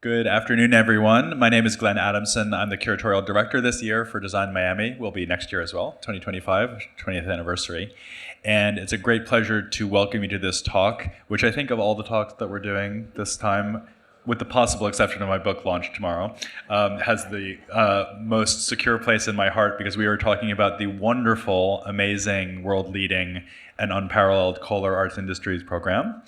Good afternoon, everyone. My name is Glenn Adamson. I'm the Curatorial Director this year for Design Miami. Will be next year as well, 2025, 20th anniversary. And it's a great pleasure to welcome you to this talk, which I think of all the talks that we're doing this time, with the possible exception of my book launch tomorrow, has the most secure place in my heart because we are talking about the wonderful, amazing, world-leading, and unparalleled Kohler Arts Industries program.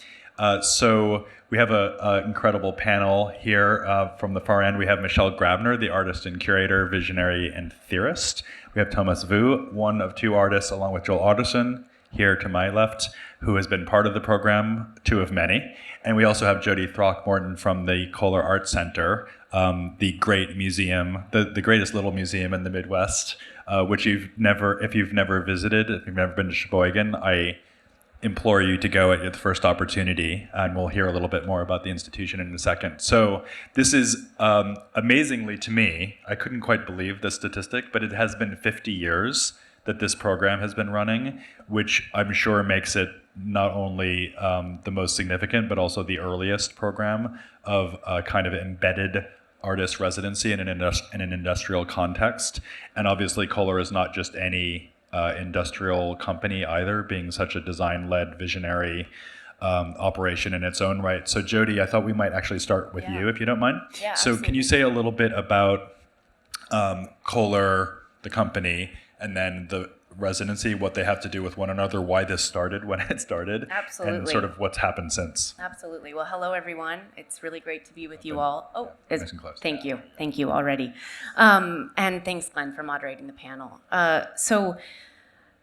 So we have an incredible panel here. From the far end, we have Michelle Grabner, the artist and curator, visionary, and theorist. We have Tomas Vu, one of two artists, along with Joel Otterson, here to my left, who has been part of the program, two of many. And we also have Jodi Throckmorton from the Kohler Art Center, the great museum, the greatest little museum in the Midwest, which if you've never visited, if you've never been to Sheboygan, I implore you to go at the first opportunity, and we'll hear a little bit more about the institution in a second. So this is amazingly to me, I couldn't quite believe this statistic, but it has been 50 years that this program has been running, which I'm sure makes it not only the most significant, but also the earliest program of a kind of embedded artist residency in an industrial context. And obviously Kohler is not just any industrial company either, being such a design-led visionary operation in its own right. So Jodi, I thought we might actually start with you, if you don't mind. Yeah, so absolutely. Can you say a little bit about Kohler, the company, and then the residency, what they have to do with one another, why this started when it started, Absolutely. and sort of what's happened since. Absolutely. Well, hello, everyone. It's really great to be with you all. Oh, Nice and close. Thank you. Thank you already. And thanks, Glenn, for moderating the panel. So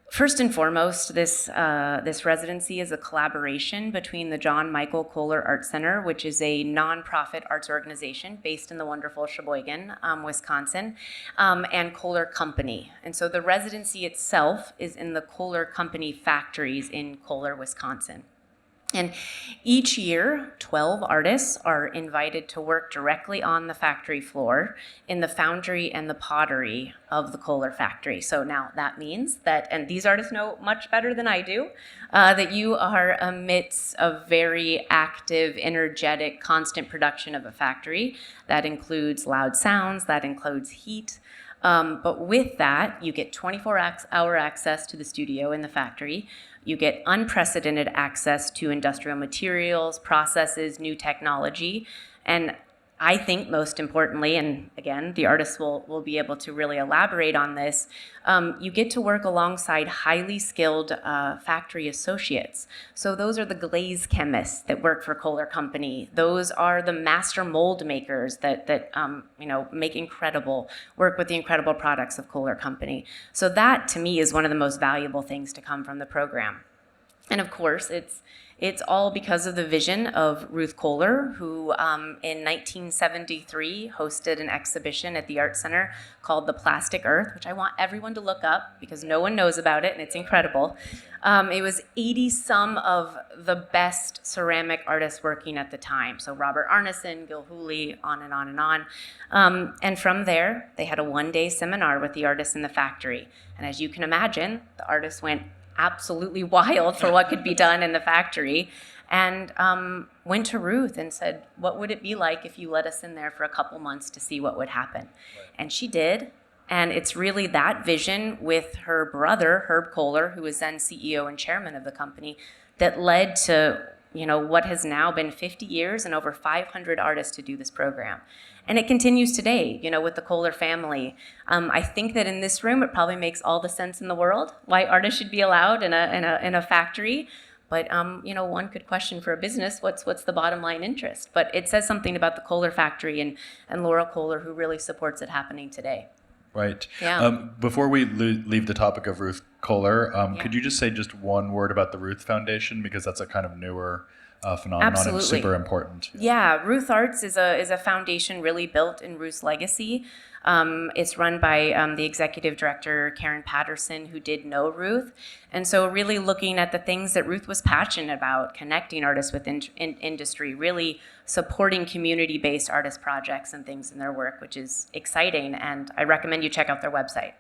first and foremost, this residency is a collaboration between the John Michael Kohler Art Center, which is a nonprofit arts organization based in the wonderful Sheboygan, Wisconsin, and Kohler Company. And so the residency itself is in the Kohler Company factories in Kohler, Wisconsin. And each year, 12 artists are invited to work directly on the factory floor in the foundry and the pottery of the Kohler factory. So now that means that, and these artists know much better than I do, that you are amidst a very active, energetic, constant production of a factory. That includes loud sounds, that includes heat. But with that, you get 24-hour access to the studio in the factory. You get unprecedented access to industrial materials, processes, new technology, and I think most importantly, and again, the artists will be able to really elaborate on this, you get to work alongside highly skilled factory associates. So those are the glaze chemists that work for Kohler Company. Those are the master mold makers that make work with the incredible products of Kohler Company. So that, to me, is one of the most valuable things to come from the program. And of course, it's all because of the vision of Ruth Kohler, who in 1973 hosted an exhibition at the Art Center called The Plastic Earth, which I want everyone to look up because no one knows about it and it's incredible. It was 80-some of the best ceramic artists working at the time. So Robert Arneson, Gil Hooley, on and on and on. And from there, they had a one-day seminar with the artists in the factory. And as you can imagine, the artists went absolutely wild for what could be done in the factory, and went to Ruth and said, what would it be like if you let us in there for a couple months to see what would happen? Right. And she did, and it's really that vision with her brother, Herb Kohler, who was then CEO and chairman of the company, that led to what has now been 50 years and over 500 artists to do this program. And it continues today, with the Kohler family. I think that in this room, it probably makes all the sense in the world why artists should be allowed in a factory. But one could question for a business, what's the bottom line interest? But it says something about the Kohler factory and Laura Kohler, who really supports it happening today. Right. Yeah. Before we leave the topic of Ruth Kohler, Yeah. could you just say just one word about the Ruth Foundation, because that's a kind of newer phenomenon. Absolutely. And super important. Yeah, Ruth Arts is a foundation really built in Ruth's legacy. It's run by the executive director, Karen Patterson, who did know Ruth. And so really looking at the things that Ruth was passionate about, connecting artists with industry, really supporting community-based artist projects and things in their work, which is exciting. And I recommend you check out their website.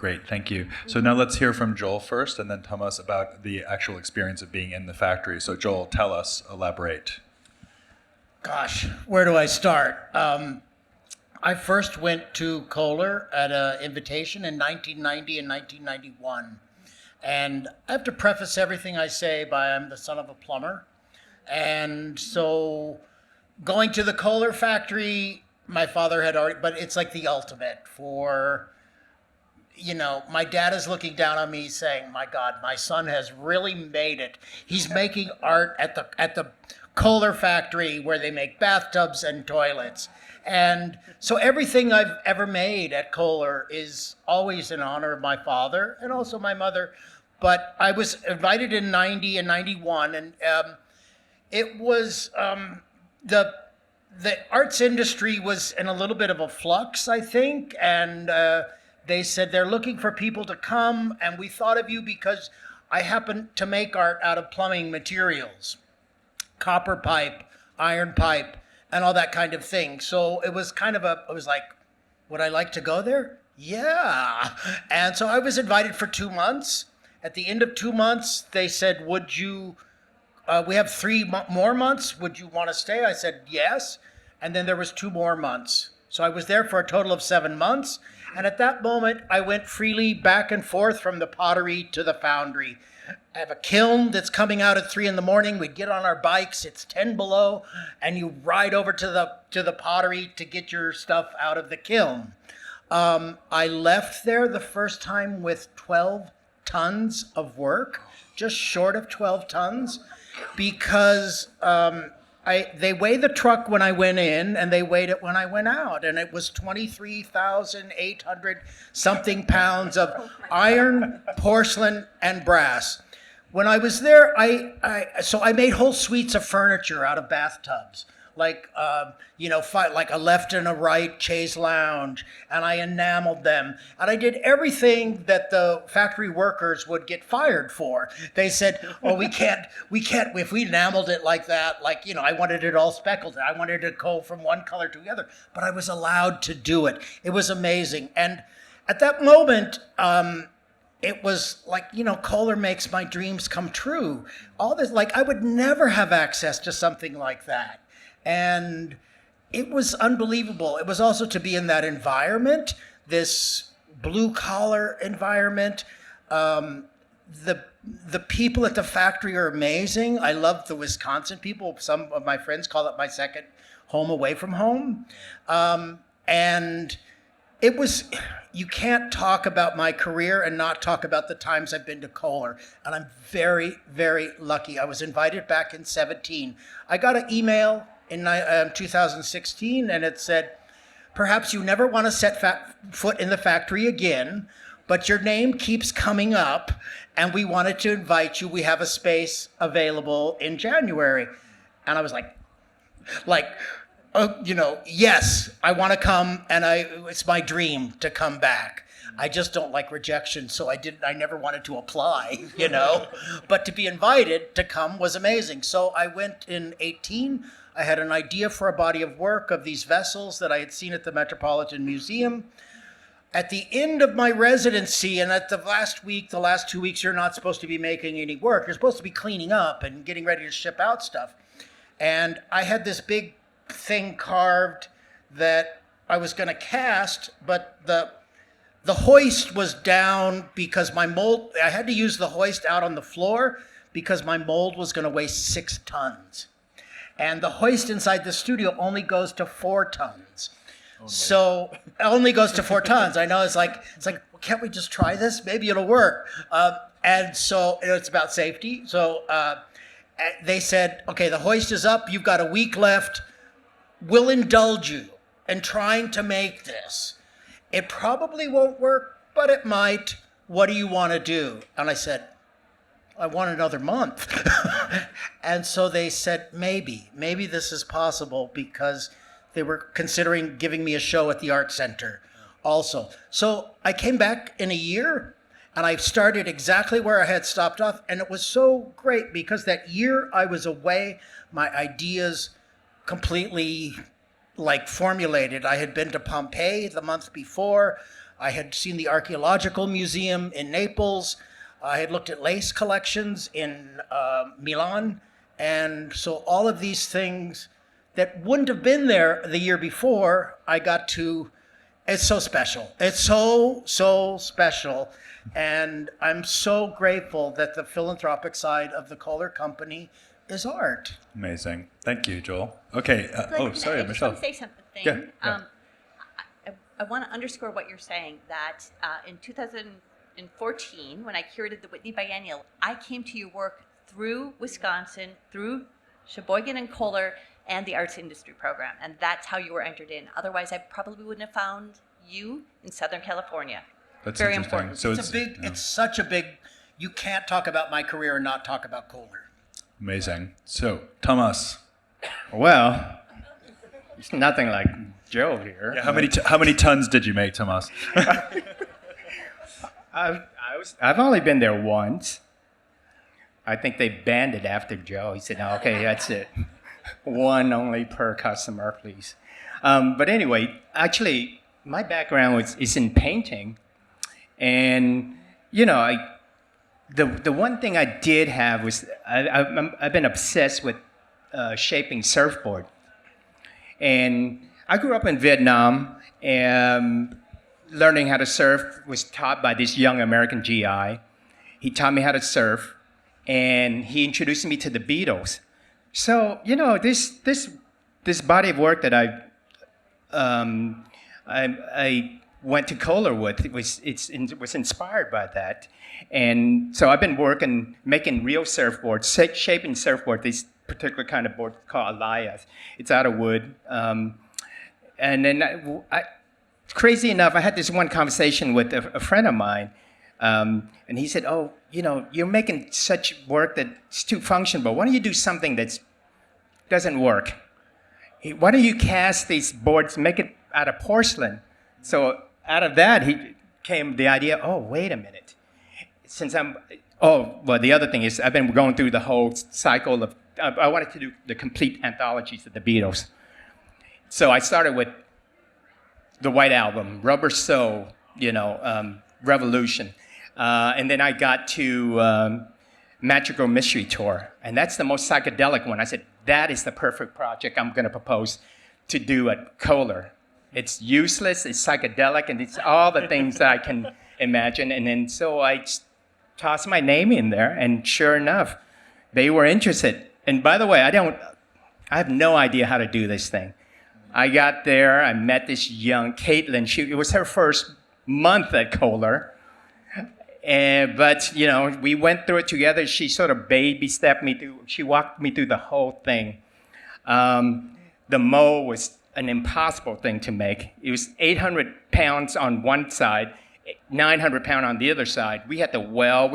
Great, thank you. So now let's hear from Joel first, and then Tomas about the actual experience of being in the factory. So Joel, tell us, elaborate. Gosh, where do I start? I first went to Kohler at an invitation in 1990 and 1991. And I have to preface everything I say by I'm the son of a plumber. And so going to the Kohler factory, my father had already, but it's like the ultimate for, my dad is looking down on me saying, my God, my son has really made it. He's making art at the Kohler factory where they make bathtubs and toilets. And so everything I've ever made at Kohler is always in honor of my father and also my mother. But I was invited in 90 and 91, and it was the arts industry was in a little bit of a flux, I think, and they said they're looking for people to come, and we thought of you because I happen to make art out of plumbing materials. Copper pipe, iron pipe, and all that kind of thing. So it was it was like, would I like to go there? Yeah. And so I was invited for 2 months. At the end of 2 months, they said, would you, we have more months. Would you want to stay? I said, yes. And then there was 2 more months. So I was there for a total of 7 months. And at that moment, I went freely back and forth from the pottery to the foundry. I have a kiln that's coming out at 3 a.m. We get on our bikes, it's 10 below, and you ride over to the pottery to get your stuff out of the kiln. I left there the first time with 12 tons of work, just short of 12 tons, because they weigh the truck when I went in, and they weighed it when I went out, and it was 23,800 something pounds of iron, porcelain, and brass. When I was there, I made whole suites of furniture out of bathtubs, like like a left and a right chaise lounge, and I enameled them, and I did everything that the factory workers would get fired for. They said, "Oh, we can't. If we enameled it like that, I wanted it all speckled. I wanted it to go from one color to the other." But I was allowed to do it. It was amazing, and at that moment, it was like, Kohler makes my dreams come true. All this, I would never have access to something like that. And it was unbelievable. It was also to be in that environment, this blue collar environment. The people at the factory are amazing. I love the Wisconsin people. Some of my friends call it my second home away from home. And it was, you can't talk about my career and not talk about the times I've been to Kohler. And I'm very, very lucky. I was invited back in 2017. I got an email in 2016, and it said, perhaps you never want to set foot in the factory again, but your name keeps coming up, and we wanted to invite you. We have a space available in January. And I was like, yes, I want to come, and it's my dream to come back. I just don't like rejection, so I never wanted to apply, But to be invited to come was amazing. So I went in 2018. I had an idea for a body of work of these vessels that I had seen at the Metropolitan Museum. At the end of my residency, and at the last 2 weeks, you're not supposed to be making any work. You're supposed to be cleaning up and getting ready to ship out stuff. And I had this big thing carved that I was going to cast, but the hoist was down because my mold, I had to use the hoist out on the floor because my mold was going to weigh 6 tons. And the hoist inside the studio only goes to 4 tons. Oh, so it only goes to 4 tons. I know it's like, well, can't we just try this? Maybe it'll work. And so it's about safety. So they said, okay, the hoist is up. You've got a week left. We'll indulge you in trying to make this. It probably won't work, but it might. What do you want to do? And I said, I want another month. And so they said, maybe this is possible, because they were considering giving me a show at the Art Center also. So I came back in a year, and I started exactly where I had stopped off. And it was so great because that year I was away, my ideas completely formulated. I had been to Pompeii the month before. I had seen the Archaeological Museum in Naples. I had looked at lace collections in Milan. And so all of these things that wouldn't have been there the year before. I got to. It's so special. It's so special. And I'm so grateful that the philanthropic side of the Kohler Company is art. Amazing. Thank you, Joel. Okay. Sorry, I just Michelle. want to say something. Yeah. I want to underscore what you're saying, that in 2014, when I curated the Whitney Biennial, I came to your work through Wisconsin, through Sheboygan and Kohler, and the Arts Industry Program. And that's how you were entered in. Otherwise, I probably wouldn't have found you in Southern California. That's very interesting. important. So It's such a big, you can't talk about my career and not talk about Kohler. amazing. So, Tomas, Well, it's nothing like Joe here. how many tons did you make, Tomas? I've only been there once. I think they banned it after Joe. He said, "No, okay, that's it. One only per customer, please." But anyway, actually, my background is in painting, and the one thing I did have was I've been obsessed with shaping surfboard, and I grew up in Vietnam, and learning how to surf was taught by this young American GI. He taught me how to surf, and he introduced me to the Beatles. So this body of work that I went to Kohler with was inspired by that, and so I've been making real surfboards, shaping surfboard. This particular kind of board called Elias. It's out of wood, and then crazy enough, I had this one conversation with a friend of mine, and he said, "Oh, you're making such work that's too functional. Why don't you do something that doesn't work? Why don't you cast these boards, make it out of porcelain?" So out of that, came the idea. Oh, wait a minute. The other thing is I've been going through the whole cycle of. I wanted to do the complete anthologies of the Beatles. So I started with the White Album, Rubber Soul, Revolution. And then I got to Magical Mystery Tour. And that's the most psychedelic one. I said, that is the perfect project I'm going to propose to do at Kohler. It's useless, it's psychedelic, and it's all the things that I can imagine. And then so I tossed my name in there, and sure enough, they were interested. And by the way, I have no idea how to do this thing. I got there, I met this young Caitlin. It was her first month at Kohler. But we went through it together. She sort of baby-stepped me through. She walked me through the whole thing. The mold was an impossible thing to make. It was 800 pounds on one side, 900 pounds on the other side. We had to weld.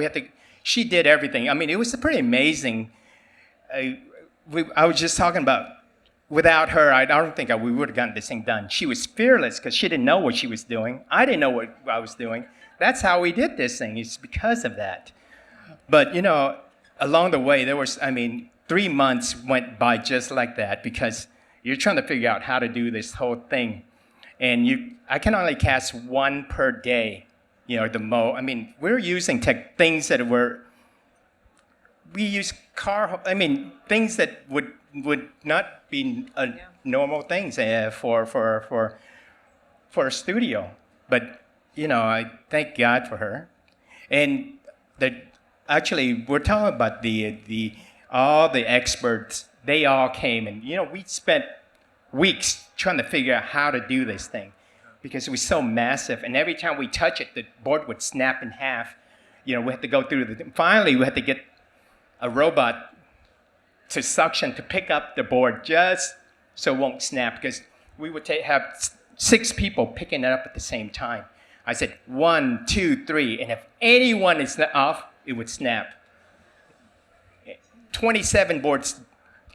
She did everything. I mean, it was pretty amazing. I was just talking about, without her, I don't think we would have gotten this thing done. She was fearless because she didn't know what she was doing. I didn't know what I was doing. That's how we did this thing. It's because of that. But, along the way, 3 months went by just like that because you're trying to figure out how to do this whole thing. And I can only cast one per day, the mold. We're using things that we use things that would not be normal things for a studio. But, I thank God for her. And actually, we're talking about all the experts. They all came, and we spent weeks trying to figure out how to do this thing because it was so massive. And every time we touch it, the board would snap in half. We had to go through finally, we had to get a robot to suction to pick up the board just so it won't snap because we would have 6 people picking it up at the same time. I said 1, 2, 3, and if anyone is off, it would snap. 27 boards.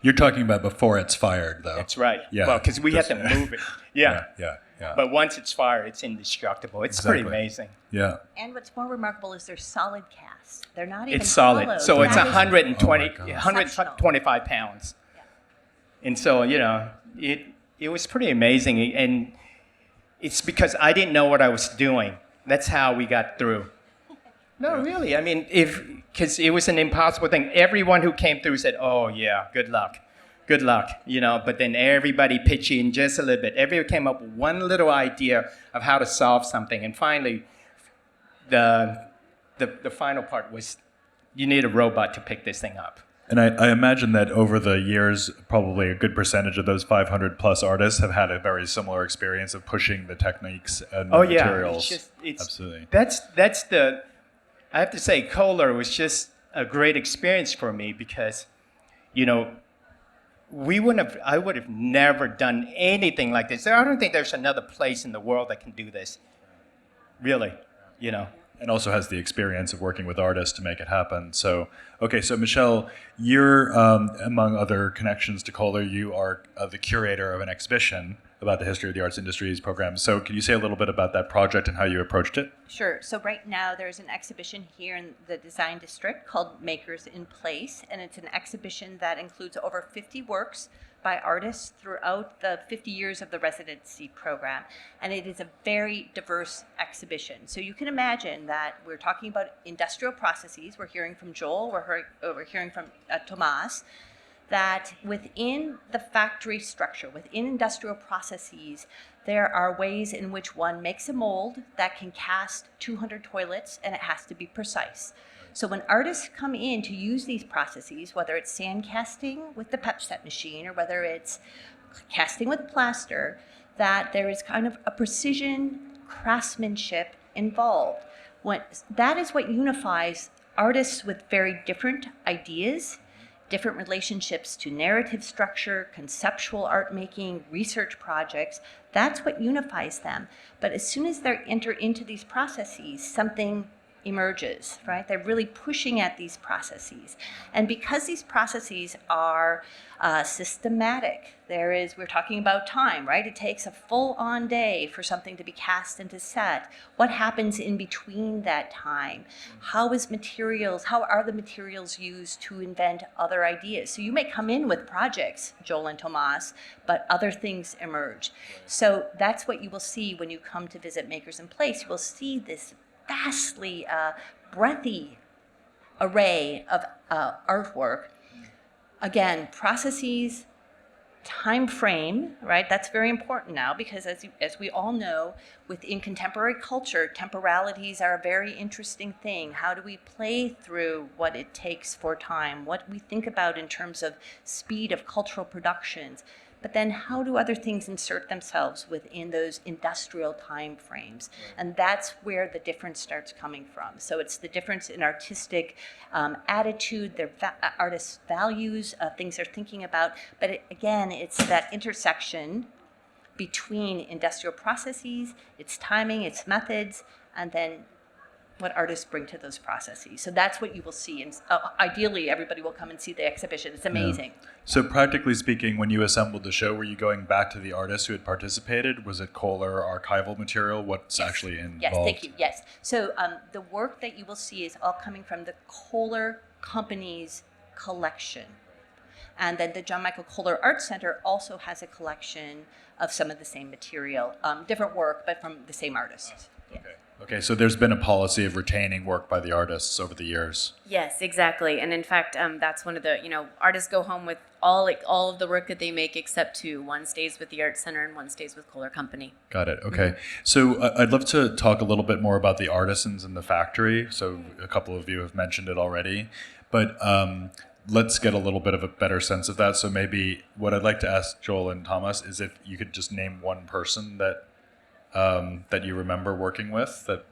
You're talking about before it's fired, though. That's right. Yeah. Well, because we have to move it. Yeah. Yeah. But once it's fired, it's indestructible. It's pretty amazing. Yeah. And what's more remarkable is they're solid casts. They're not even It's solid. hollowed. So it's That is 120, Oh my God. 125 pounds. And so, it was pretty amazing. And it's because I didn't know what I was doing. That's how we got through. No, really. Because it was an impossible thing. Everyone who came through said, "Oh, yeah, good luck. good luck, but then everybody pitched in just a little bit. Everybody came up with one little idea of how to solve something. And finally, the final part was you need a robot to pick this thing up. And I imagine that over the years, probably a good percentage of those 500 plus artists have had a very similar experience of pushing the techniques and the materials. Absolutely. I have to say, Kohler was just a great experience for me because, I would have never done anything like this. I don't think there's another place in the world that can do this, really, And also has the experience of working with artists to make it happen. So Michelle, you're, among other connections to Kohler, you are the curator of an exhibition about the history of the arts industries program. So can you say a little bit about that project and how you approached it? Sure. So right now there's an exhibition here in the Design District called Makers in Place, and it's an exhibition that includes over 50 works by artists throughout the 50 years of the residency program. And it is a very diverse exhibition. So you can imagine that we're talking about industrial processes. We're hearing from Joel, we're hearing from Tomas, that within the factory structure, within industrial processes, there are ways in which one makes a mold that can cast 200 toilets, and it has to be precise. So when artists come in to use these processes, whether it's sand casting with the pep set machine or whether it's casting with plaster, that there is kind of a precision craftsmanship involved. That is what unifies artists with very different ideas, different relationships to narrative structure, conceptual art making, research projects. That's what unifies them. But as soon as they enter into these processes, something emerges, right? They're really pushing at these processes. And because these processes are systematic, we're talking about time, right? It takes a full-on day for something to be cast into set. What happens in between that time? How are the materials used to invent other ideas? So you may come in with projects, Joel and Tomas, but other things emerge. So that's what you will see when you come to visit Makers in Place. You will see this vastly breathy array of artwork. Again, processes, time frame, right? That's very important now because as we all know, within contemporary culture, temporalities are a very interesting thing. How do we play through what it takes for time? What we think about in terms of speed of cultural productions? But then how do other things insert themselves within those industrial time frames? And that's where the difference starts coming from. So it's the difference in artistic attitude, their artists' values, things they're thinking about. But it's that intersection between industrial processes, its timing, its methods, and then what artists bring to those processes. So that's what you will see. And ideally, everybody will come and see the exhibition. It's amazing. Yeah. So practically speaking, when you assembled the show, were you going back to the artists who had participated? Was it Kohler archival material? What's actually involved? Yes, thank you. Yes. So the work that you will see is all coming from the Kohler Company's collection. And then the John Michael Kohler Art Center also has a collection of some of the same material, different work, but from the same artists. Yeah. Okay, so there's been a policy of retaining work by the artists over the years. Yes, exactly. And in fact, that's one of the, artists go home with all of the work that they make except two. One stays with the Art Center and one stays with Kohler Company. Got it. Okay. So I'd love to talk a little bit more about the artisans in the factory. So a couple of you have mentioned it already, but let's get a little bit of a better sense of that. So maybe what I'd like to ask Joel and Thomas is if you could just name one person that you remember working with that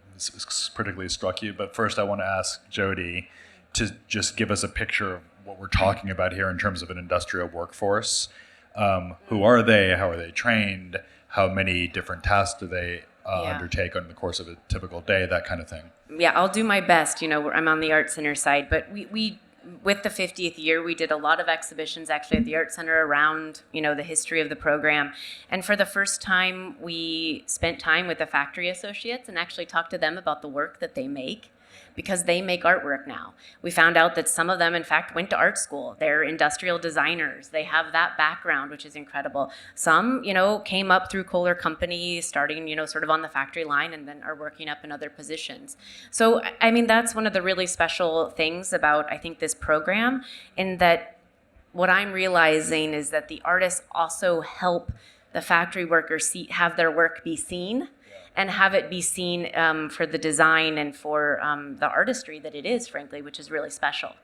particularly struck you. But first I want to ask Jodi to just give us a picture of what we're talking about here in terms of an industrial workforce. Who are they? How are they trained? How many different tasks do they undertake on the course of a typical day? That kind of thing. Yeah, I'll do my best. I'm on the Art Center side, but we with the 50th year, we did a lot of exhibitions actually at the Art Center around, the history of the program. And for the first time, we spent time with the factory associates and actually talked to them about the work that they make, because they make artwork now. We found out that some of them, in fact, went to art school. They're industrial designers. They have that background, which is incredible. Some, came up through Kohler Company, starting, sort of on the factory line, and then are working up in other positions. So, that's one of the really special things about, I think, this program, in that what I'm realizing is that the artists also help the factory workers have their work be seen, and have it be seen for the design and for the artistry that it is, frankly, which is really special.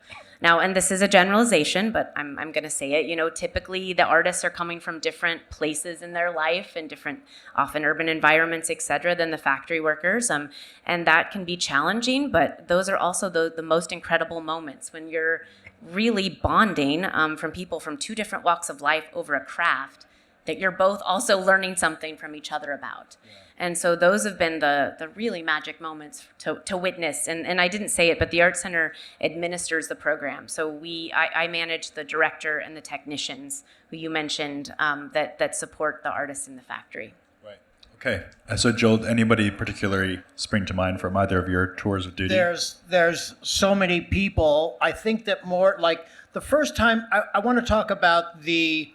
Now, and this is a generalization, but I'm going to say it, typically the artists are coming from different places in their life and different, often urban environments, et cetera, than the factory workers. And that can be challenging, but those are also the most incredible moments when you're really bonding from people from two different walks of life over a craft that you're both also learning something from each other about. Yeah. And so those have been the really magic moments to witness. And I didn't say it, but the Art Center administers the program. So I manage the director and the technicians who you mentioned that support the artists in the factory. Right. Okay. So Joel, anybody particularly spring to mind from either of your tours of duty? There's so many people. I think that more like the first time I want to talk about the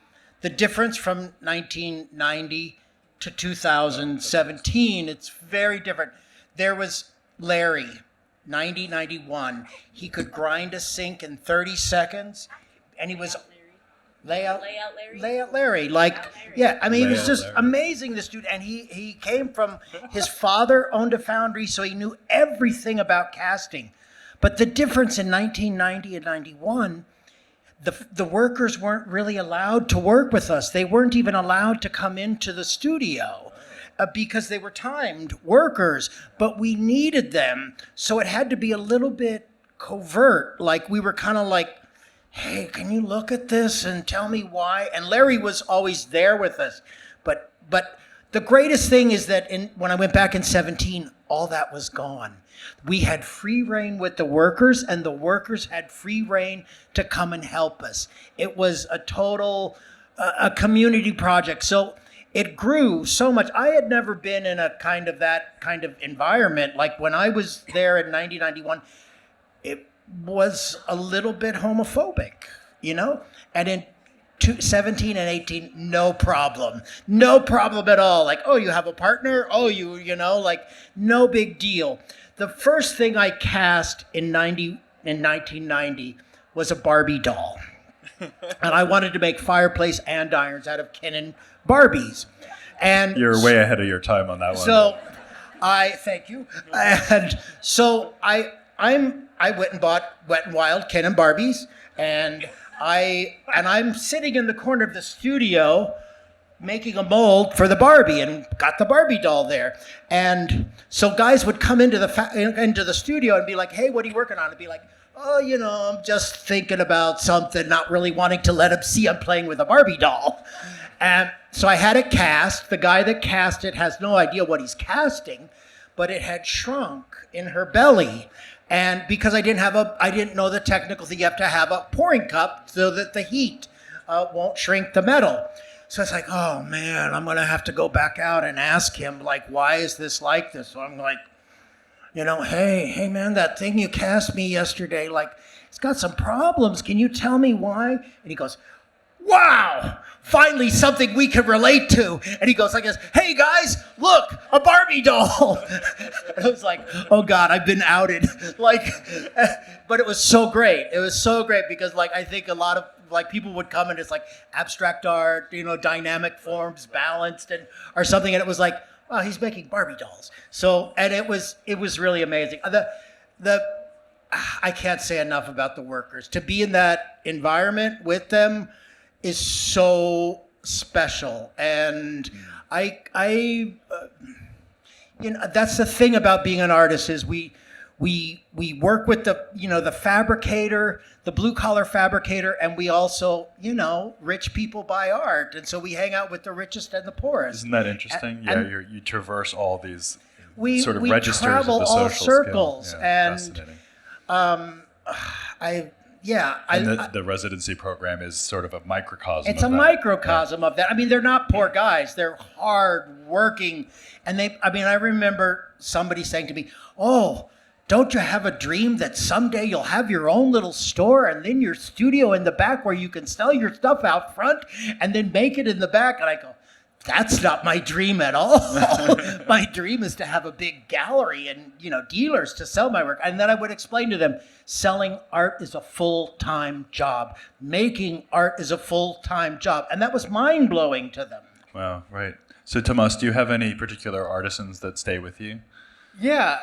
difference from 1990 to 2017, it's very different. There was Larry, 91. He could grind a sink in 30 seconds, and he was Layout Larry. Yeah, I mean, he was just amazing, this dude. And he came from, his father owned a foundry, so he knew everything about casting. But the difference in 1990 and 91, the workers weren't really allowed to work with us. They weren't even allowed to come into the studio because they were timed workers, but we needed them. So it had to be a little bit covert. Like we were kind of like, hey, can you look at this and tell me why? And Larry was always there with us. But the greatest thing is that when I went back in 17, all that was gone. We had free reign with the workers, and the workers had free reign to come and help us. It was a total a community project. So it grew so much. I had never been in that kind of environment. Like when I was there in 91, it was a little bit homophobic, And in 17 and 18, no problem at all. Like, oh, you have a partner? Oh, like no big deal. The first thing I cast in 1990 was a Barbie doll. And I wanted to make fireplace andirons out of Ken Barbies. And you're way ahead of your time on that one. So thank you. And so I went and bought Wet n Wild Ken and Barbies, and I'm sitting in the corner of the studio making a mold for the Barbie, and got the Barbie doll there. And so guys would come into the studio and be like, hey, what are you working on? And be like, oh, I'm just thinking about something, not really wanting to let them see I'm playing with a Barbie doll. And so I had it cast. The guy that cast it has no idea what he's casting, but it had shrunk in her belly. And because I didn't know the technical thing, you have to have a pouring cup so that the heat won't shrink the metal. So it's like, oh man, I'm gonna have to go back out and ask him, like, why is this like this? So I'm like, hey man, that thing you cast me yesterday, like, it's got some problems. Can you tell me why? And he goes, wow, finally something we can relate to. And he goes like this, hey guys, look, a Barbie doll. And I was like, oh God, I've been outed. But it was so great. It was so great because I think a lot of people would come and it's like abstract art, dynamic forms, balanced or something. And it was like, oh, he's making Barbie dolls. So, and it was really amazing. I can't say enough about the workers. To be in that environment with them is so special. And that's the thing about being an artist is we work with the fabricator, the blue collar fabricator, and we also, rich people buy art. And so we hang out with the richest and the poorest. Isn't that interesting? You traverse all these we registers travel of the all social circles. Skill. Yeah, and the residency program is sort of a microcosm. It's of a that. microcosm of that. I mean, they're not poor guys. They're hard working. And I remember somebody saying to me, oh, don't you have a dream that someday you'll have your own little store and then your studio in the back where you can sell your stuff out front and then make it in the back? And I go, that's not my dream at all. My dream is to have a big gallery and, dealers to sell my work. And then I would explain to them, selling art is a full-time job. Making art is a full-time job. And that was mind-blowing to them. Wow, right. So Tomas, do you have any particular artisans that stay with you? Yeah,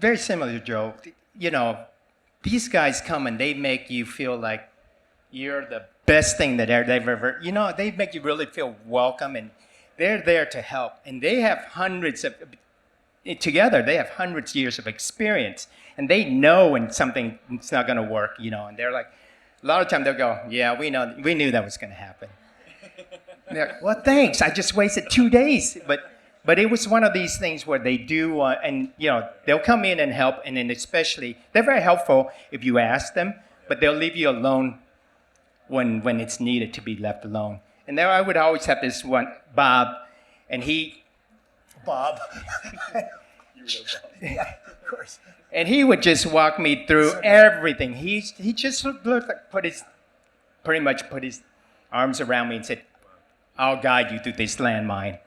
very similar to Joe. These guys come and they make you feel like you're the best thing that they've ever, they make you really feel welcome, and they're there to help. And they have together, they have hundreds of years of experience, and they know when something's not going to work, and they're like, a lot of time they'll go, yeah, we knew that was going to happen. And they're like, well, thanks, I just wasted 2 days. But it was one of these things where they do, and they'll come in and help, and then especially, they're very helpful if you ask them, but they'll leave you alone when it's needed to be left alone. And there I would always have this one, Bob, and Bob. Yeah, of course. And he would just walk me through everything. He just looked like pretty much put his arms around me and said, I'll guide you through this landmine.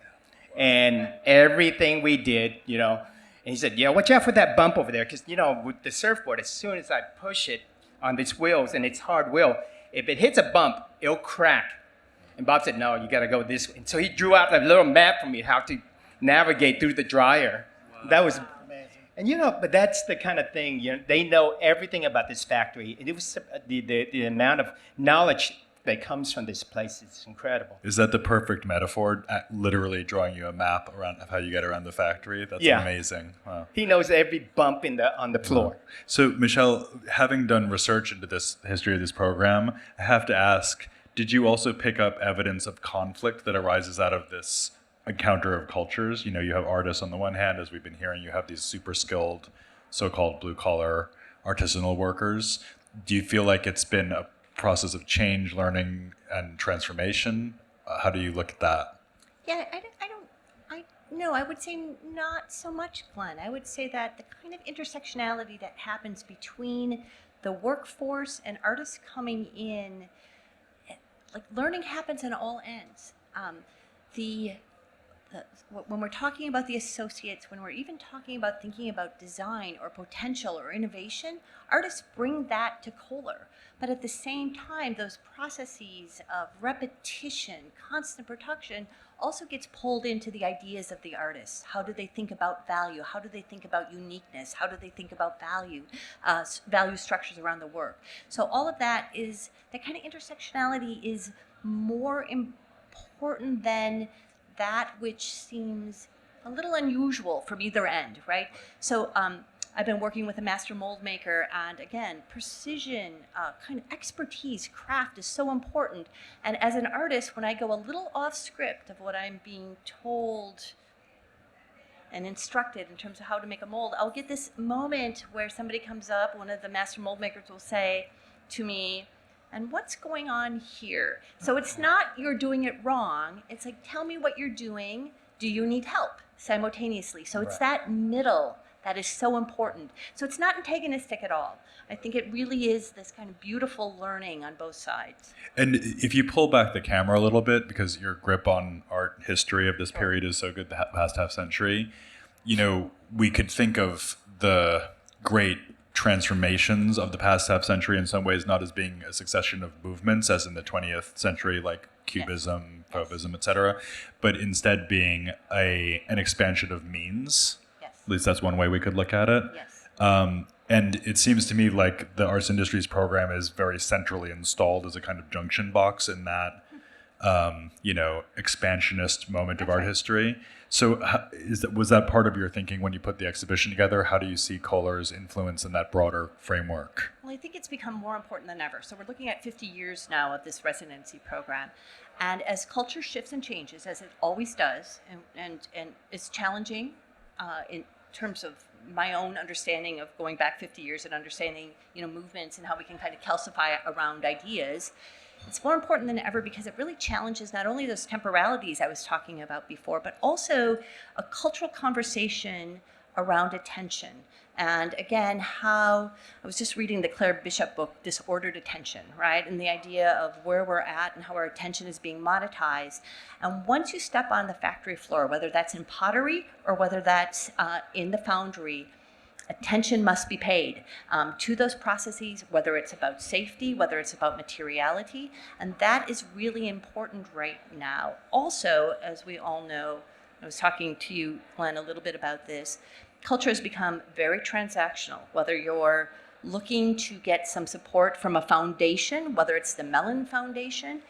And everything we did, and he said, yeah, watch out for that bump over there, because, with the surfboard, as soon as I push it on these wheels, and it's hard wheel, if it hits a bump, it'll crack. And Bob said, no, you got to go this way. And so he drew out a little map for me how to navigate through the dryer. Wow. That was amazing. And, but that's the kind of thing, they know everything about this factory. And it was the amount of knowledge that comes from this place is incredible. Is that the perfect metaphor? Literally drawing you a map of how you get around the factory? That's amazing. Wow. He knows every bump on the floor. Wow. So, Michelle, having done research into this history of this program, I have to ask, did you also pick up evidence of conflict that arises out of this encounter of cultures? You have artists on the one hand, as we've been hearing, you have these super skilled, so-called blue-collar artisanal workers. Do you feel like it's been a process of change, learning, and transformation? How do you look at that? Yeah, I would say not so much, Glenn. I would say that the kind of intersectionality that happens between the workforce and artists coming in, like learning happens on all ends. When we're talking about the associates, when we're even talking about thinking about design or potential or innovation, artists bring that to Kohler. But at the same time, those processes of repetition, constant production, also gets pulled into the ideas of the artists. How do they think about value? How do they think about uniqueness? How do they think about value structures around the work? So all of that kind of intersectionality is more important than that which seems a little unusual from either end, right? So I've been working with a master mold maker, and again, precision, kind of expertise, craft is so important. And as an artist, when I go a little off script of what I'm being told and instructed in terms of how to make a mold, I'll get this moment where somebody comes up, one of the master mold makers will say to me, and what's going on here? So it's not you're doing it wrong, it's like, tell me what you're doing, do you need help simultaneously? So it's that middle that is so important. So it's not antagonistic at all. I think it really is this kind of beautiful learning on both sides. And if you pull back the camera a little bit, because your grip on art history of this period is so good, the past half century, we could think of the great transformations of the past half century in some ways not as being a succession of movements as in the 20th century, like Cubism, Fauvism, etc., but instead being an expansion of means. At least that's one way we could look at it. Yes. And it seems to me like the Arts Industries program is very centrally installed as a kind of junction box in that, expansionist moment of art history. So was that part of your thinking when you put the exhibition together? How do you see Kohler's influence in that broader framework? Well, I think it's become more important than ever. So we're looking at 50 years now of this residency program. And as culture shifts and changes, as it always does, and it's challenging in terms of my own understanding of going back 50 years and understanding, movements and how we can kind of calcify around ideas. It's more important than ever because it really challenges not only those temporalities I was talking about before, but also a cultural conversation around attention. And again, how I was just reading the Claire Bishop book, Disordered Attention, right? And the idea of where we're at and how our attention is being monetized. And once you step on the factory floor, whether that's in pottery or whether that's in the foundry, attention must be paid to those processes, whether it's about safety, whether it's about materiality, and that is really important right now. Also, as we all know, I was talking to you, Glenn, a little bit about this, culture has become very transactional, whether you're looking to get some support from a foundation, whether it's the Mellon Foundation.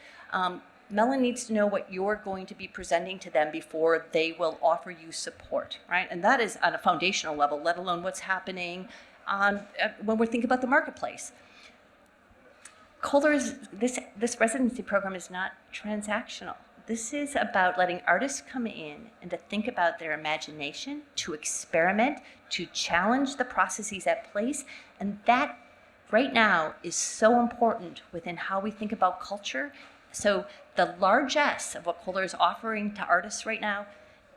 Mellon needs to know what you're going to be presenting to them before they will offer you support, right? And that is on a foundational level, let alone what's happening on when we're thinking about the marketplace. Kohler's, this residency program is not transactional. This is about letting artists come in and to think about their imagination, to experiment, to challenge the processes at place. And that right now is so important within how we think about culture. So the largesse of what Kohler is offering to artists right now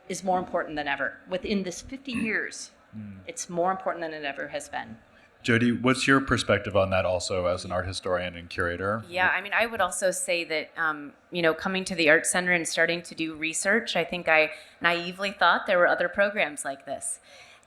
is more important than ever. Within this 50 years, it's more important than it ever has been. Jodi, what's your perspective on that also as an art historian and curator? Yeah, I mean, I would also say that, coming to the Art Center and starting to do research, I think I naively thought there were other programs like this.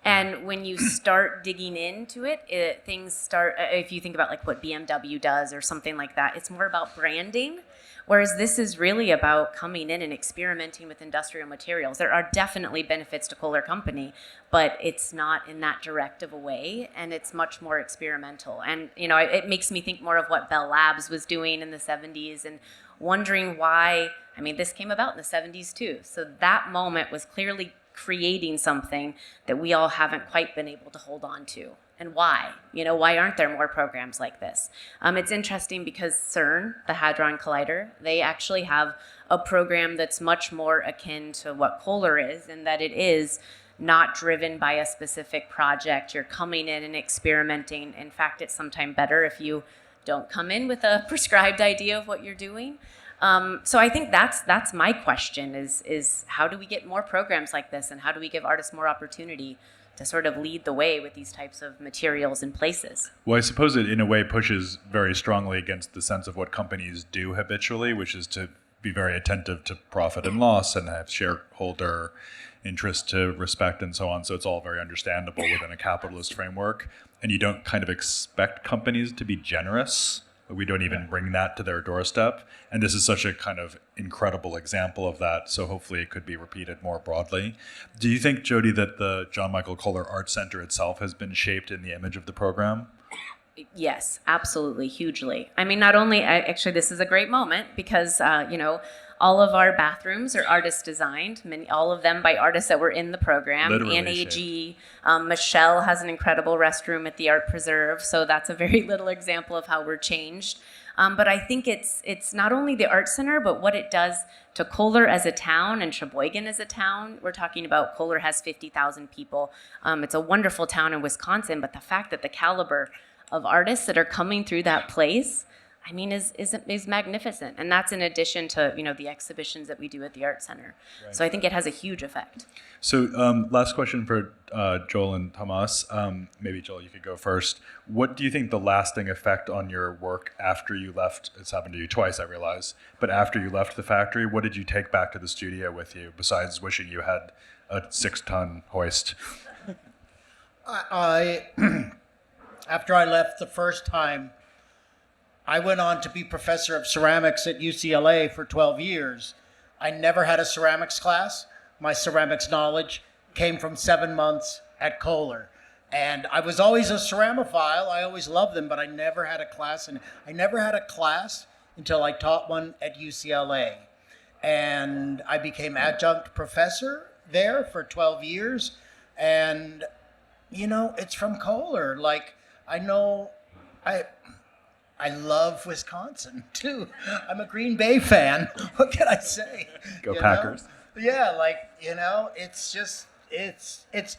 And when you start digging into it, things start, if you think about like what BMW does or something like that, it's more about branding. Whereas this is really about coming in and experimenting with industrial materials. There are definitely benefits to Kohler Company, but it's not in that direct of a way, and it's much more experimental. And, it makes me think more of what Bell Labs was doing in the 70s and wondering why, this came about in the 70s too. So that moment was clearly creating something that we all haven't quite been able to hold on to. And why? Why aren't there more programs like this? It's interesting because CERN, the Hadron Collider, they actually have a program that's much more akin to what Kohler is, in that it is not driven by a specific project. You're coming in and experimenting. In fact, it's sometimes better if you don't come in with a prescribed idea of what you're doing. So I think that's my question is how do we get more programs like this, and how do we give artists more opportunity to sort of lead the way with these types of materials and places? Well, I suppose it in a way pushes very strongly against the sense of what companies do habitually, which is to be very attentive to profit and loss and have shareholder interest to respect and so on. So it's all very understandable within a capitalist framework. And you don't kind of expect companies to be generous. We don't even bring that to their doorstep. And this is such a kind of incredible example of that. So hopefully it could be repeated more broadly. Do you think, Jodi, that the John Michael Kohler Art Center itself has been shaped in the image of the program? Yes, absolutely, hugely. Not only, actually, this is a great moment because, all of our bathrooms are artist designed, all of them by artists that were in the program. Literally AG, Michelle has an incredible restroom at the Art Preserve, so that's a very little example of how we're changed. But I think it's not only the Art Center, but what it does to Kohler as a town and Sheboygan as a town. We're talking about Kohler has 50,000 people. It's a wonderful town in Wisconsin, but the fact that the caliber of artists that are coming through that place, is magnificent. And that's in addition to, the exhibitions that we do at the Art Center. Right. So I think it has a huge effect. So last question for Joel and Tomas. Maybe Joel, you could go first. What do you think the lasting effect on your work after you left, it's happened to you twice, I realize, but after you left the factory, what did you take back to the studio with you besides wishing you had a 6-ton hoist? After I left the first time, I went on to be professor of ceramics at UCLA for 12 years. I never had a ceramics class. My ceramics knowledge came from 7 months at Kohler. And I was always a ceramophile. I always loved them, but I never had a class. And I never had a class until I taught one at UCLA. And I became adjunct professor there for 12 years. And, it's from Kohler. I love Wisconsin, too. I'm a Green Bay fan. What can I say? Go Packers. Yeah, it's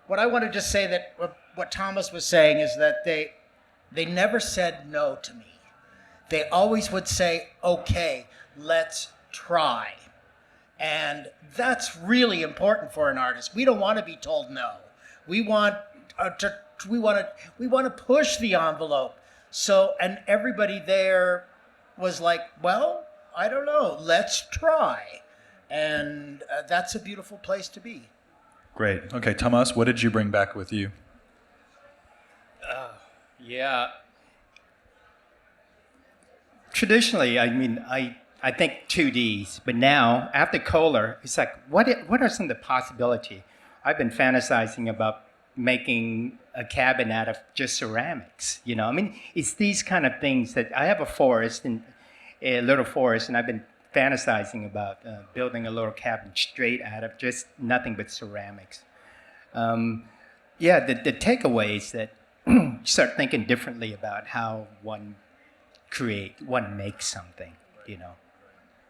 what I want to just say that what Thomas was saying is that they never said no to me. They always would say, okay, let's try. And that's really important for an artist. We don't want to be told no. We want we want to push the envelope. So, and everybody there was like, well, I don't know, let's try. And that's a beautiful place to be. Great. Okay, Tomas, what did you bring back with you? Yeah. Traditionally, I mean, I think 2Ds, but now, after Kohler, it's like, what are some of the possibilities? I've been fantasizing about making a cabin out of just ceramics, you know? I mean, it's these kind of things that I have a little forest, and I've been fantasizing about building a little cabin straight out of just nothing but ceramics. The takeaway is that you start thinking differently about how one makes something, you know.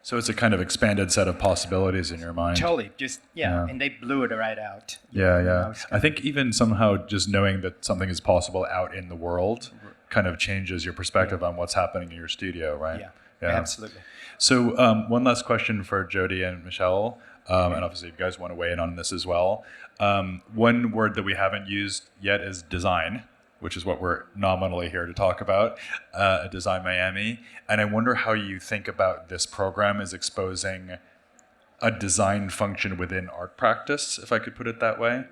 So it's a kind of expanded set of possibilities in your mind. Totally, and they blew it right out. Yeah. I think even somehow just knowing that something is possible out in the world kind of changes your perspective on what's happening in your studio, right? Yeah, absolutely. So one last question for Jodi and Michelle, and obviously you guys want to weigh in on this as well. One word that we haven't used yet is design, which is what we're nominally here to talk about, at Design Miami. And I wonder how you think about this program as exposing a design function within art practice, if I could put it that way,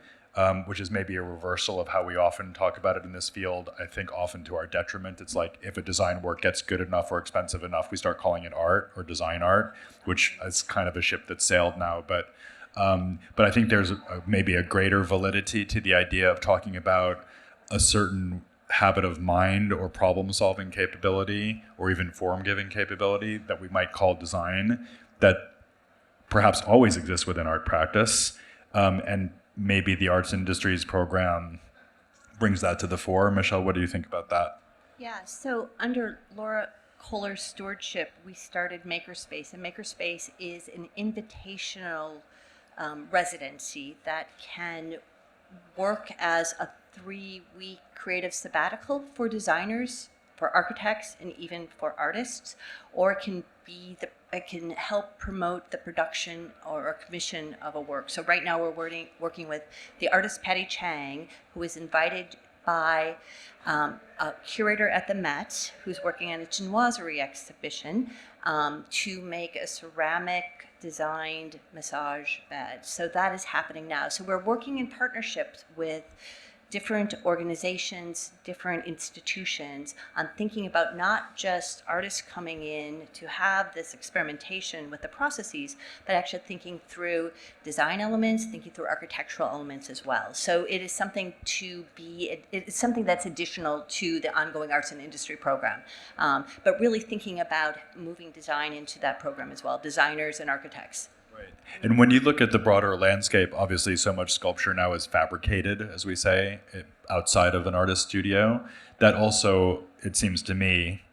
which is maybe a reversal of how we often talk about it in this field. I think often to our detriment. It's like if a design work gets good enough or expensive enough, we start calling it art or design art, which is kind of a ship that's sailed now. But I think there's maybe a greater validity to the idea of talking about a certain habit of mind or problem-solving capability or even form-giving capability that we might call design that perhaps always exists within art practice. And maybe the arts industries program brings that to the fore. Michelle, what do you think about that? Yeah, so under Laura Kohler's stewardship, we started Makerspace, and Makerspace is an invitational residency that can work as a 3-week creative sabbatical for designers, for architects, and even for artists, or it can help promote the production or commission of a work. So right now we're working with the artist Patty Chang, who is invited by a curator at the Met, who's working on a chinoiserie exhibition, to make a ceramic designed massage bed. So that is happening now. So we're working in partnerships with different organizations, different institutions on thinking about not just artists coming in to have this experimentation with the processes, but actually thinking through design elements, thinking through architectural elements as well. So it is something it's something that's additional to the ongoing arts and industry program, but really thinking about moving design into that program as well, designers and architects. Right. And when you look at the broader landscape, obviously so much sculpture now is fabricated, as we say, outside of an artist studio. That also, it seems to me,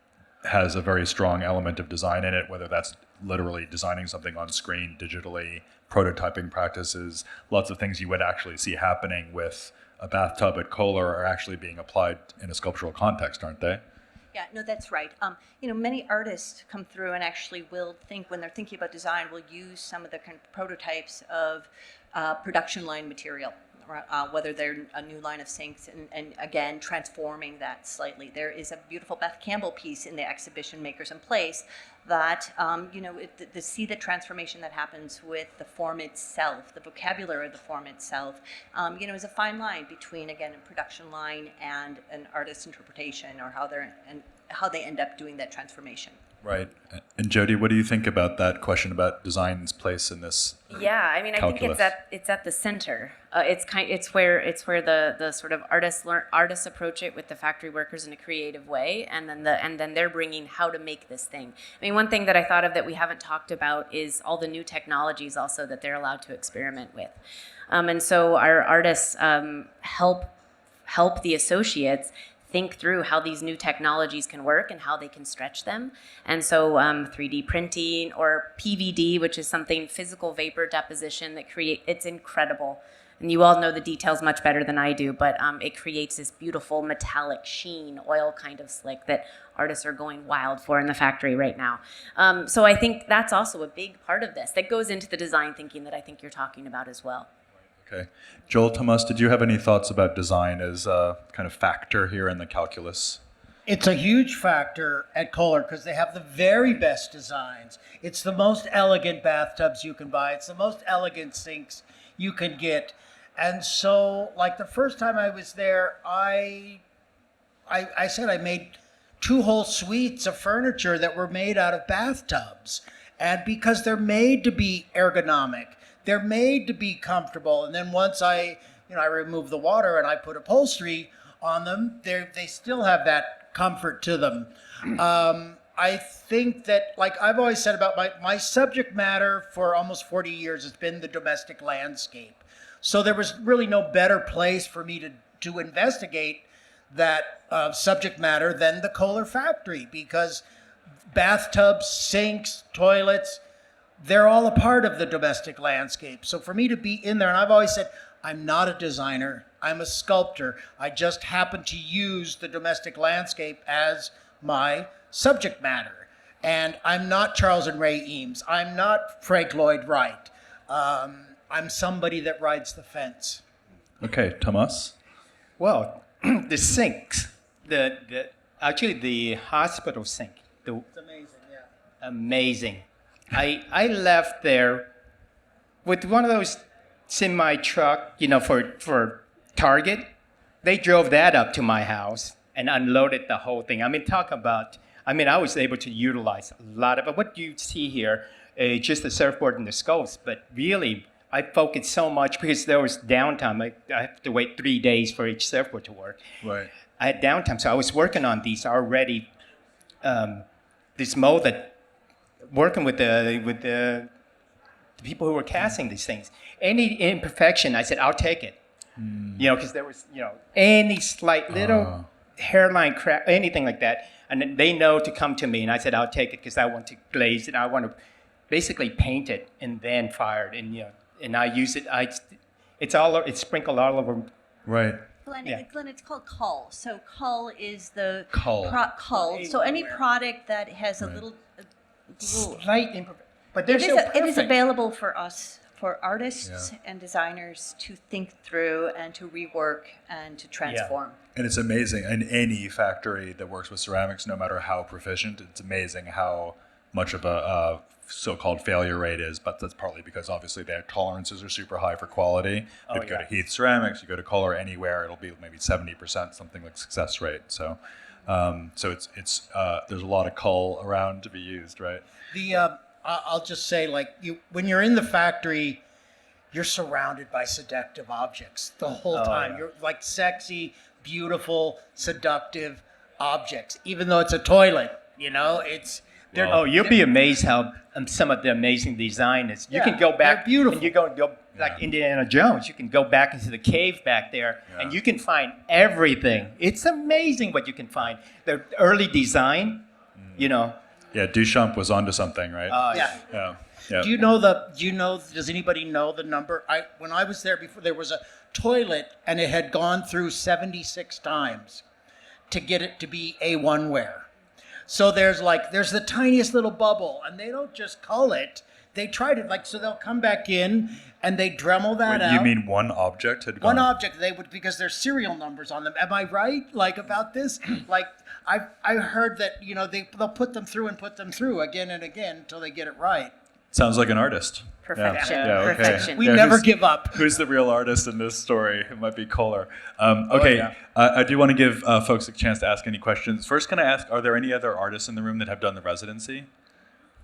has a very strong element of design in it, whether that's literally designing something on screen digitally, prototyping practices, lots of things you would actually see happening with a bathtub at Kohler are actually being applied in a sculptural context, aren't they? Yeah, no, that's right. Many artists come through and actually will think, when they're thinking about design, will use some of the kind of prototypes of production line material, whether they're a new line of sinks, and again, transforming that slightly. There is a beautiful Beth Campbell piece in the exhibition Makers in Place that, to see the transformation that happens with the form itself, the vocabulary of the form itself, is a fine line between, again, a production line and an artist's interpretation, or how they end up doing that transformation. Right. And Jodi, what do you think about that question about design's place in this? Yeah, I mean, I think it's at the center. It's where the sort of artists approach it with the factory workers in a creative way, and then they're bringing how to make this thing. I mean, one thing that I thought of that we haven't talked about is all the new technologies also that they're allowed to experiment with, and so our artists help the associates think through how these new technologies can work and how they can stretch them. And so 3D printing or PVD, which is something, physical vapor deposition, it's incredible. And you all know the details much better than I do, but it creates this beautiful metallic sheen, oil kind of slick that artists are going wild for in the factory right now. So I think that's also a big part of this that goes into the design thinking that I think you're talking about as well. Okay. Joel, Tomas, did you have any thoughts about design as a kind of factor here in the calculus? It's a huge factor at Kohler because they have the very best designs. It's the most elegant bathtubs you can buy. It's the most elegant sinks you can get. And so, like the first time I was there, I said I made 2 whole suites of furniture that were made out of bathtubs. And because they're made to be ergonomic, they're made to be comfortable. And then once I remove the water and I put upholstery on them, they still have that comfort to them. I think that, like I've always said about my subject matter for almost 40 years has been the domestic landscape. So there was really no better place for me to investigate that subject matter than the Kohler factory, because bathtubs, sinks, toilets, they're all a part of the domestic landscape. So for me to be in there, and I've always said, I'm not a designer, I'm a sculptor. I just happen to use the domestic landscape as my subject matter. And I'm not Charles and Ray Eames. I'm not Frank Lloyd Wright. I'm somebody that rides the fence. Okay, Tomas? Well, the sinks, actually the hospital sink, It's amazing, yeah. amazing. I left there with one of those semi truck, for Target. They drove that up to my house and unloaded the whole thing. I was able to utilize a lot of it. What you see here is just the surfboard and the sculpts, but really I focused so much because there was downtime. I have to wait 3 days for each surfboard to work. Right. I had downtime, so I was working on these already. This mold that working with the people who were casting these things. Any imperfection, I said, I'll take it. Because there was, any slight little hairline crack, anything like that, and then they know to come to me, and I said, I'll take it because I want to glaze it. I want to basically paint it and then fire it, and I use it. It's sprinkled all over. Right. Glenn, it's called cull. So cull is the Cull. cull. So any product that has a little Slight imperfection, but they're so perfect. it is available for us, for artists and designers to think through and to rework and to transform. And it's amazing. In any factory that works with ceramics, no matter how proficient, it's amazing how much of a so-called failure rate is. But that's partly because obviously their tolerances are super high for quality. If you go to Heath Ceramics, you go to Kohler anywhere, it'll be maybe 70%, something like success rate. So it's there's a lot of cull around to be used, right? I'll just say, when you're in the factory, you're surrounded by seductive objects the whole time. Yeah. You're like sexy, beautiful, seductive objects, even though it's a toilet. You'll be amazed how some of the amazing design is. You can go back, they're beautiful. and you go like Indiana Jones. You can go back into the cave back there, and you can find everything. It's amazing what you can find. The early design, Yeah, Duchamp was onto something, right? Yeah. Yeah. Does anybody know the number? When I was there before, there was a toilet and it had gone through 76 times to get it to be A1 ware. So there's the tiniest little bubble, and they don't just cull it. They tried it, so they'll come back in and they Dremel that out. You mean one object had gone? One object, they would, because there's serial numbers on them. Am I right? About this? I heard that, they'll put them through again and again until they get it right. Sounds like an artist. Perfection. Yeah, okay. Perfection. We never give up. Who's the real artist in this story? It might be Kohler. I do want to give folks a chance to ask any questions. First, can I ask, are there any other artists in the room that have done the residency?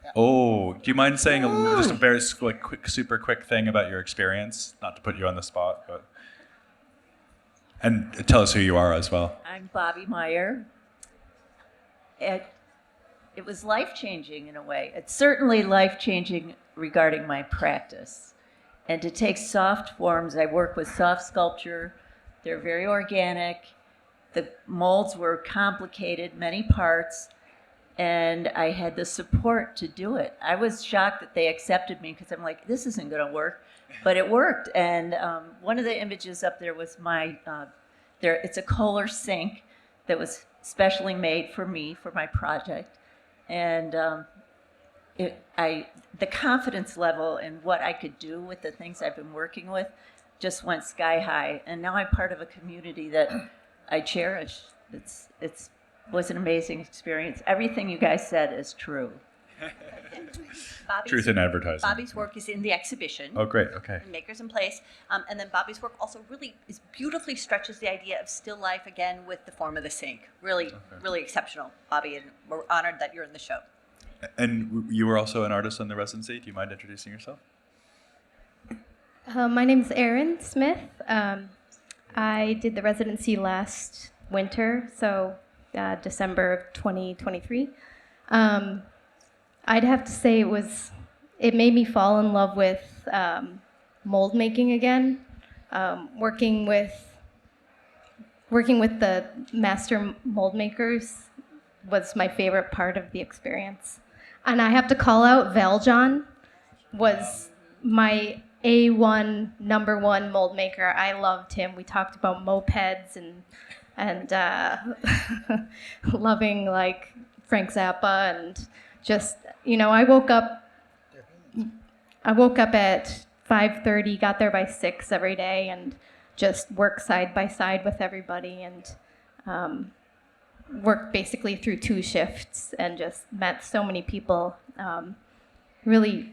Yeah. Oh, do you mind saying just a very super quick thing about your experience? Not to put you on the spot, but... And tell us who you are as well. I'm Bobby Meyer. It was life-changing in a way. It's certainly life-changing regarding my practice. And to take soft forms, I work with soft sculpture. They're very organic. The molds were complicated, many parts, and I had the support to do it. I was shocked that they accepted me because I'm like, this isn't going to work, but it worked. And one of the images up there was it's a Kohler sink that was specially made for me for my project, and the confidence level in what I could do with the things I've been working with just went sky high. And now I'm part of a community that I cherish. It's was an amazing experience. Everything you guys said is true. Truth in advertising. Bobby's work is in the exhibition. Oh, great. Okay. In Makers in Place. And then Bobby's work also really is beautifully stretches the idea of still life again with the form of the sink. Really, really exceptional, Bobby, and we're honored that you're in the show. And you were also an artist in the residency. Do you mind introducing yourself? My name is Erin Smith. I did the residency last winter, so December of 2023. I'd have to say it made me fall in love with mold making again. Working with the master mold makers was my favorite part of the experience. And I have to call out Valjean was my A1 number one mold maker. I loved him. We talked about mopeds and loving like Frank Zappa and just, I woke up at 5:30, got there by 6 every day, and just worked side by side with everybody, and worked basically through 2 shifts, and just met so many people. Really,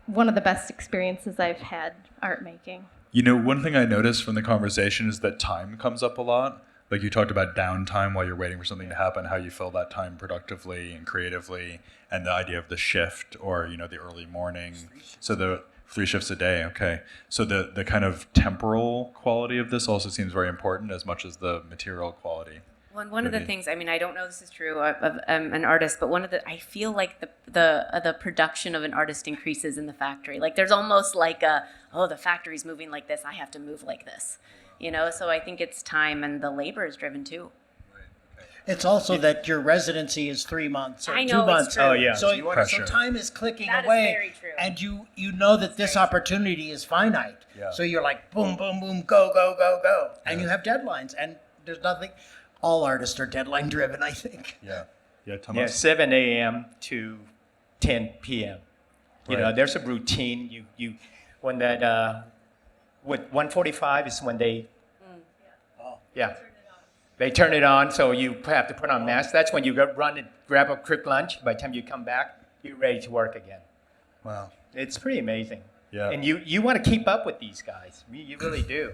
one of the best experiences I've had art making. One thing I noticed from the conversation is that time comes up a lot. Like you talked about downtime while you're waiting for something to happen, how you fill that time productively and creatively, and the idea of the shift or, the early morning. So the 3 shifts a day, okay. So the kind of temporal quality of this also seems very important as much as the material quality. One of the things, I don't know this is true of an artist, but I feel like the production of an artist increases in the factory. Like there's almost like the factory's moving like this, I have to move like this. So I think it's time, and the labor is driven too. It's also that your residency is 3 months or I 2 know, months. it's true. Oh, yeah. So time is clicking That is away, very true. and you know that this opportunity is finite. Yeah. So you're like boom, boom, boom, go, go, go, go, and you have deadlines, and there's nothing. All artists are deadline driven, I think. Yeah. Yeah, Yeah, Tomas? 7 a.m. to 10 p.m. Right. There's a routine. You when that with 1:45 is when they they turn it on, so you have to put on masks. That's when you go run and grab a quick lunch. By the time you come back, you're ready to work again. Wow. It's pretty amazing. Yeah. And you want to keep up with these guys. You really do.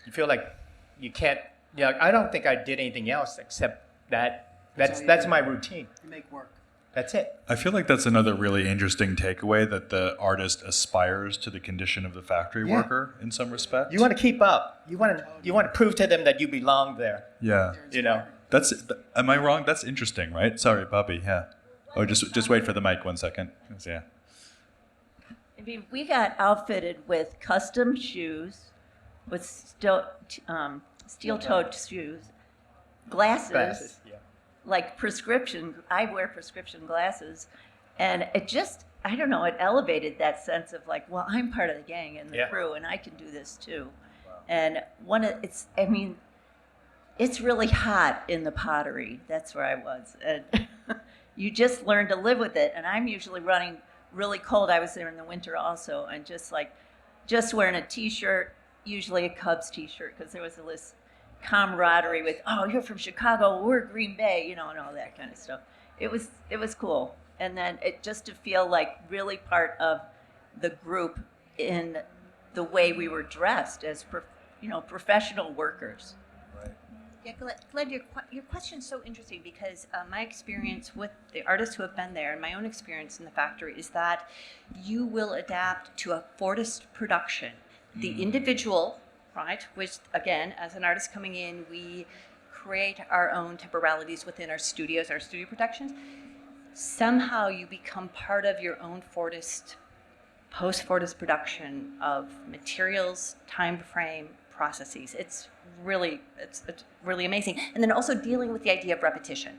You feel like you can't. I don't think I did anything else except that. That's my routine. You make work. That's it. I feel like that's another really interesting takeaway, that the artist aspires to the condition of the factory Yeah. worker in some respect. You want to keep up. You want to prove to them that you belong there. Yeah. Am I wrong? That's interesting, right? Sorry, Bobby. Yeah. Oh, just wait for the mic 1 second. Yeah. We got outfitted with custom shoes, with steel-toed shoes, glasses, like prescription. I wear prescription glasses, and it just, I don't know, it elevated that sense of like, well, I'm part of the gang and the crew, and I can do this too. Wow. And it's really hot in the pottery. That's where I was, and you just learn to live with it. And I'm usually running really cold. I was there in the winter also, and just wearing a t-shirt, usually a Cubs t-shirt, because there was this camaraderie with, oh, you're from Chicago, we're Green Bay, and all that kind of stuff. It was cool. And then it just to feel like really part of the group in the way we were dressed as professional workers. Yeah, Glenn, your question is so interesting because my experience with the artists who have been there and my own experience in the factory is that you will adapt to a Fordist production. The individual, right, which again, as an artist coming in, we create our own temporalities within our studios, our studio productions. Somehow you become part of your own Fordist, post-Fordist production of materials, time frame, processes. It's really amazing. And then also dealing with the idea of repetition.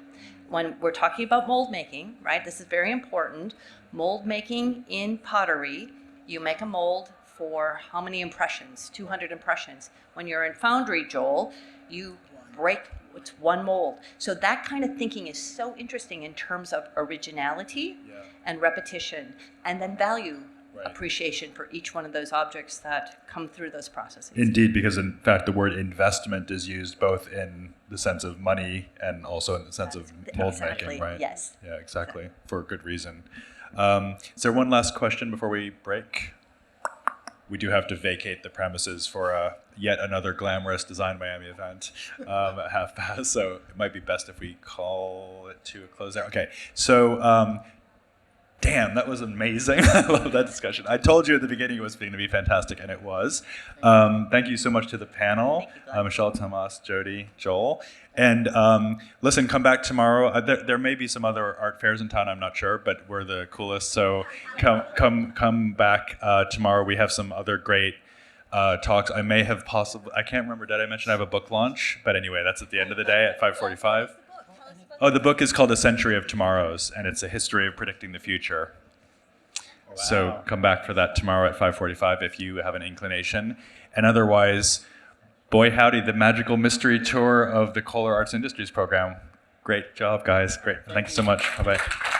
When we're talking about mold making, right, this is very important. Mold making in pottery, you make a mold for how many impressions? 200 impressions. When you're in foundry, Joel, you break, it's one mold. So that kind of thinking is so interesting in terms of originality and repetition, and then value appreciation for each one of those objects that come through those processes. Indeed, because in fact the word investment is used both in the sense of money and also in the sense of mold Exactly, making, right? yes. Yeah, exactly. For good reason. Is there one last question before we break? We do have to vacate the premises for yet another glamorous Design Miami event at 5:30, so it might be best if we call it to a close there. Okay, so damn, that was amazing. I love that discussion. I told you at the beginning it was going to be fantastic, and it was. Thank you so much to the panel, Thank you, Glenn. Michelle, Tomas, Jodi, Joel. And listen, come back tomorrow. There may be some other art fairs in town, I'm not sure, but we're the coolest. So come back tomorrow. We have some other great talks. I may have I can't remember, did I mention I have a book launch? But anyway, that's at the end of the day at 5:45. Oh, the book is called A Century of Tomorrows, and it's a history of predicting the future. Wow. So come back for that tomorrow at 5:45 if you have an inclination. And otherwise, boy howdy, the magical mystery tour of the Kohler Arts Industries program. Great job, guys. Great. Thanks so much. Bye-bye.